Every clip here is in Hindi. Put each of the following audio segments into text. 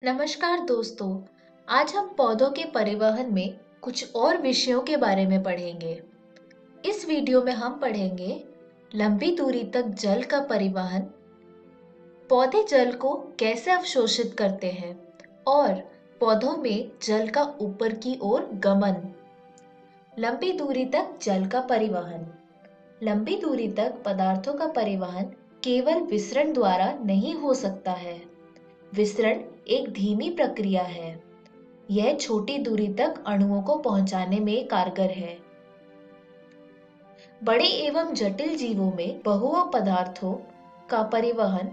नमस्कार दोस्तों। आज हम पौधों के परिवहन में कुछ और विषयों के बारे में पढ़ेंगे। इस वीडियो में हम पढ़ेंगे लंबी दूरी तक जल का परिवहन, पौधे जल को कैसे अवशोषित करते हैं और पौधों में जल का ऊपर की ओर गमन। लंबी दूरी तक जल का परिवहन। लंबी दूरी तक पदार्थों का परिवहन केवल विसरण द्वारा नहीं हो सकता है। विसरण एक धीमी प्रक्रिया है। यह छोटी दूरी तक अणुओं को पहुंचाने में कारगर है। बड़े एवं जटिल जीवों में बहुआ पदार्थों का परिवहन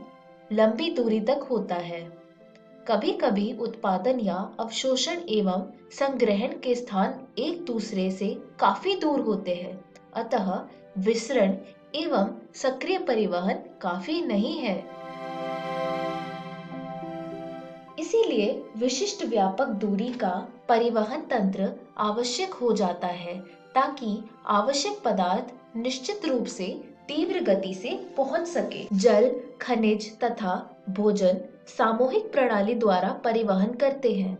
लंबी दूरी तक होता है। कभी-कभी उत्पादन या अवशोषण एवं संग्रहण के स्थान एक दूसरे से काफी दूर होते हैं, अतः विसरण एवं सक्रिय परिवहन काफी नहीं है। इसीलिए विशिष्ट व्यापक दूरी का परिवहन तंत्र आवश्यक हो जाता है ताकि आवश्यक पदार्थ निश्चित रूप से तीव्र गति से पहुंच सके। जल, खनिज तथा भोजन सामूहिक प्रणाली द्वारा परिवहन करते हैं।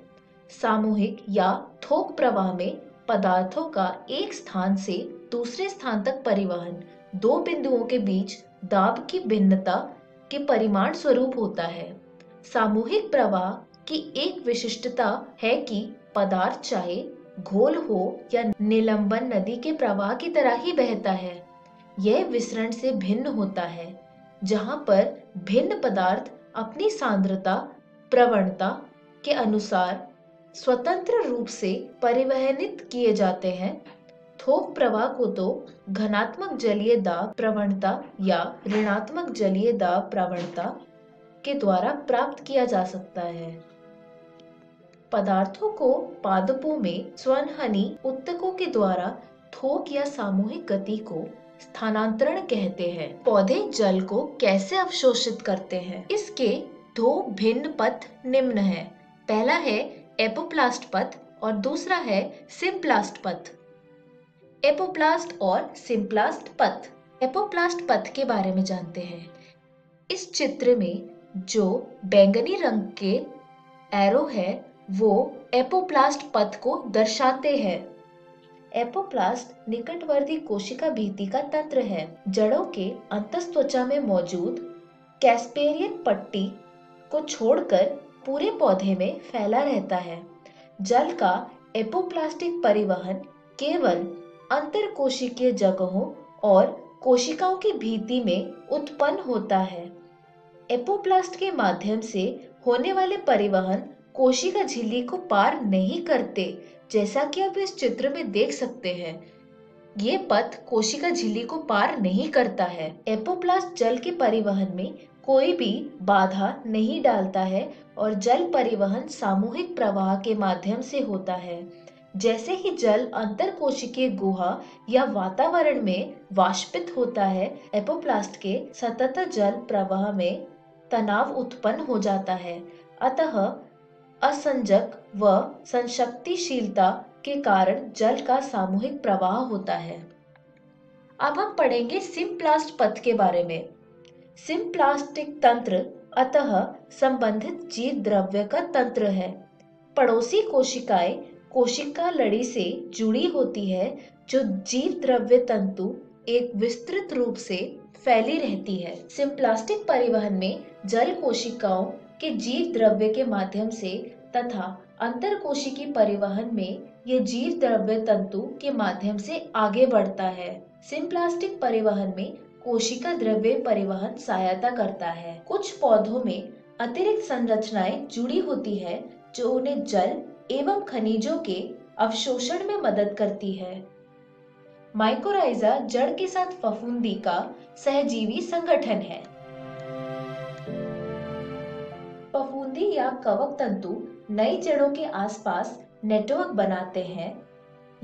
सामूहिक या थोक प्रवाह में पदार्थों का एक स्थान से दूसरे स्थान तक परिवहन दो बिंदुओं के बीच दाब की भिन्नता के परिमाण स्वरूप होता है। सामूहिक प्रवाह की एक विशिष्टता है कि पदार्थ चाहे घोल हो या निलंबन नदी के प्रवाह की तरह ही बहता है। यह विसरण से भिन्न होता है, जहां पर भिन्न पदार्थ अपनी सांद्रता प्रवणता के अनुसार स्वतंत्र रूप से परिवहनित किए जाते हैं। थोक प्रवाह को तो घनात्मक जलीय दाब प्रवणता या ऋणात्मक जलीय दाब प्रवणता के द्वारा प्राप्त किया जा सकता है। पदार्थों को पादपों में स्वनहनी ऊतकों के द्वारा थोक या सामूहिक गति को स्थानांतरण कहते हैं। पौधे जल को कैसे अवशोषित करते हैं? इसके दो भिन्न पथ निम्न हैं। पहला है एपोप्लास्ट पथ और दूसरा है सिम्प्लास्ट पथ। एपोप्लास्ट और सिम्प्लास्ट पथ। एपोप्लास्ट पथ के बारे में जानते हैं। इस चित्र में जो बैंगनी रंग के एरो है वो एपोप्लास्ट पथ को दर्शाते हैं। एपोप्लास्ट निकटवर्ती कोशिका भित्ति का तंत्र है। जड़ों के अंतस्त्वचा में मौजूद कैस्पेरियन पट्टी को छोड़कर पूरे पौधे में फैला रहता है। जल का एपोप्लास्टिक परिवहन केवल अंतरकोशिकीय जगहों और कोशिकाओं की भित्ति में उत्पन्न होता है। एपोप्लास्ट के माध्यम से होने वाले परिवहन कोशिका झिल्ली को पार नहीं करते, जैसा कि आप इस चित्र में देख सकते हैं। ये पथ कोशिका झिल्ली को पार नहीं करता है। एपोप्लास्ट जल के परिवहन में कोई भी बाधा नहीं डालता है और जल परिवहन सामूहिक प्रवाह के माध्यम से होता है। जैसे ही जल अंतरकोशिकीय गुहा या वातावरण में वाष्पित होता है, एपोप्लास्ट के सतत जल प्रवाह में तनाव उत्पन्न हो जाता है। अतः असंजक व संशक्तिशीलता के कारण जल का सामूहिक प्रवाह होता है। अब हम पढ़ेंगे सिम्प्लास्ट पथ के बारे में। सिम्प्लास्टिक तंत्र अतः संबंधित जीव द्रव्य का तंत्र है। पड़ोसी कोशिकाएं कोशिका लड़ी से जुड़ी होती है, जो जीव द्रव्य तंतु एक विस्तृत रूप से फैली रहती है। सिम्प्लास्टिक परिवहन में जल कोशिकाओं के जीव द्रव्य के माध्यम से तथा अंतरकोशिकीय परिवहन में ये जीव द्रव्य तंतु के माध्यम से आगे बढ़ता है। सिम्प्लास्टिक परिवहन में कोशिका द्रव्य परिवहन सहायता करता है। कुछ पौधों में अतिरिक्त संरचनाएं जुड़ी होती है जो उन्हें जल एवं खनिजों के अवशोषण में मदद करती है। माइकोराइजा जड़ के साथ फफूंदी का सहजीवी संगठन है। फफूंदी या कवक तंतु नई जड़ों के आसपास नेटवर्क बनाते हैं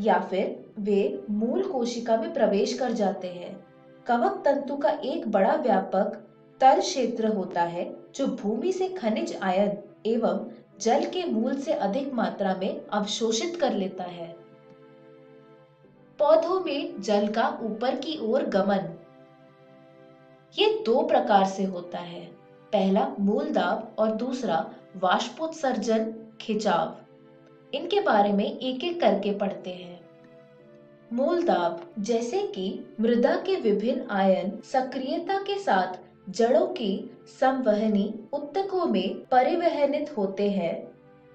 या फिर वे मूल कोशिका में प्रवेश कर जाते हैं। कवक तंतु का एक बड़ा व्यापक तल क्षेत्र होता है जो भूमि से खनिज आयन एवं जल के मूल से अधिक मात्रा में अवशोषित कर लेता है। पौधों में जल का ऊपर की ओर गमन। ये दो प्रकार से होता है। पहला मूल दाब और दूसरा वाष्पोत्सर्जन, खिंचाव, इनके बारे में एक एक करके पढ़ते हैं। मूल दाब, जैसे कि मृदा के विभिन्न आयन सक्रियता के साथ जड़ों की संवहनी ऊतकों में परिवहनित होते हैं,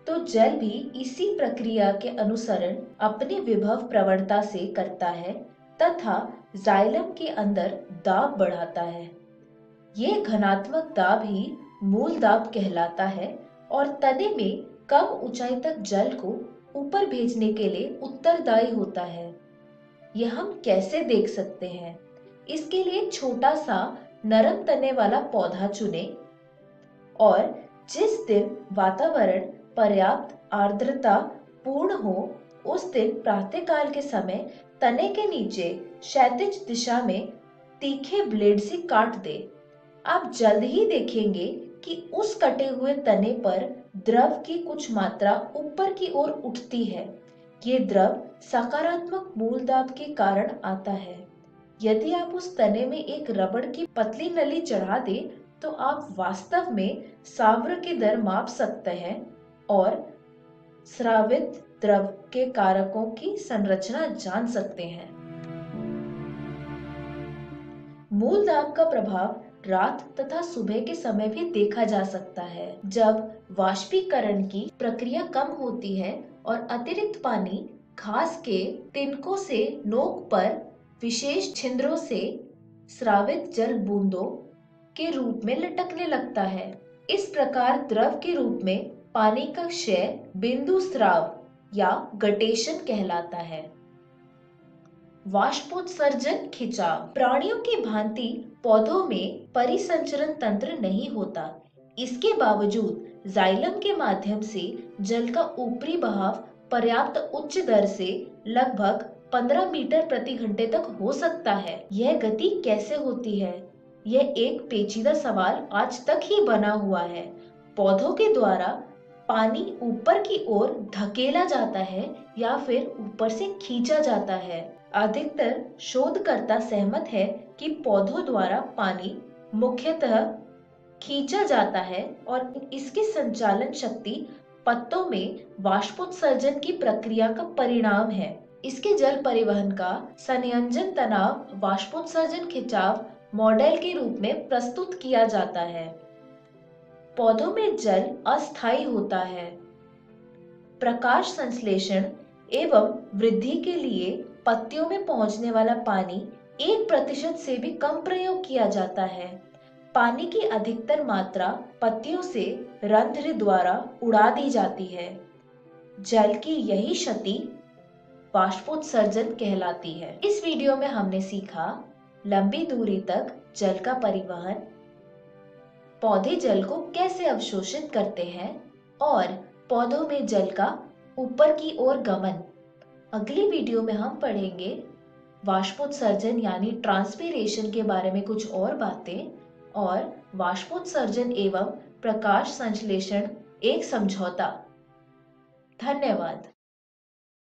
तो जल भी इसी प्रक्रिया के अनुसरण अपनी विभव प्रवणता से करता है तथा जाइलम के अंदर दाब बढ़ाता है। ये घनात्मक दाब ही मूल दाब कहलाता है और तने में कम ऊंचाई तक जल को ऊपर भेजने के लिए उत्तरदायी होता है। यह हम कैसे देख सकते हैं? इसके लिए छोटा सा नरम तने वाला पौधा चुनें और जिस दिन वातावरण पर्याप्त आर्द्रता पूर्ण हो, उस दिन प्रातःकाल के समय तने के नीचे क्षैतिज दिशा में तीखे ब्लेड से काट दे। आप जल्द ही देखेंगे कि उस कटे हुए तने पर द्रव की कुछ मात्रा ऊपर की ओर उठती है। ये द्रव सकारात्मक मूल दाब के कारण आता है। यदि आप उस तने में एक रबड़ की पतली नली चढ़ा दें, तो आप वास्तव में सावर की दर माप सकते हैं और स्रावित द्रव के कारकों की संरचना जान सकते हैं। मूल दाब का प्रभाव रात तथा सुबह के समय भी देखा जा सकता है। जब वाष्पीकरण की प्रक्रिया कम होती है और अतिरिक्त पानी घास के तिनकों से नोक पर विशेष छिद्रों से स्रावित जल बूंदों के रूप में लटकने लगता है। इस प्रकार द्रव के रूप में पानी का क्षय बिंदु स्राव या गटेशन कहलाता है। वाष्पोत्सर्जन, खिंचाव, प्राणियों की भांति पौधों में परिसंचरण तंत्र नहीं होता। इसके बावजूद जाइलम के माध्यम से जल का ऊपरी बहाव पर्याप्त उच्च दर से लगभग 15 मीटर प्रति घंटे तक हो सकता है। यह गति कैसे होती है? यह एक पेचीदा सवाल आज तक ही बना हुआ है। पौधों के द्वारा पानी ऊपर की ओर धकेला जाता है या फिर ऊपर से खींचा जाता है। अधिकतर शोधकर्ता सहमत है कि पौधों द्वारा पानी मुख्यतः खींचा जाता है और इसकी संचालन शक्ति पत्तों में वाष्पोत्सर्जन की प्रक्रिया का परिणाम है। इसके जल परिवहन का संयोजन तनाव वाष्पोत्सर्जन खिंचाव मॉडल के रूप में प्रस्तुत किया जाता है। पौधों में जल अस्थायी होता है। प्रकाश संश्लेषण एवं वृद्धि के लिए पत्तियों में पहुंचने वाला पानी 1% से भी कम प्रयोग किया जाता है। पानी की अधिकतर मात्रा पत्तियों से रंध्र द्वारा उड़ा दी जाती है। जल की यही क्षति वाष्पोत्सर्जन कहलाती है। इस वीडियो में हमने सीखा लंबी दूरी तक जल का परिवहन, पौधे जल को कैसे अवशोषित करते हैं और पौधों में जल का ऊपर की ओर गमन। अगली वीडियो में हम पढ़ेंगे वाष्पोत्सर्जन यानी ट्रांसपीरेशन के बारे में कुछ और बातें और वाष्पोत्सर्जन एवं प्रकाश संश्लेषण एक समझौता। धन्यवाद।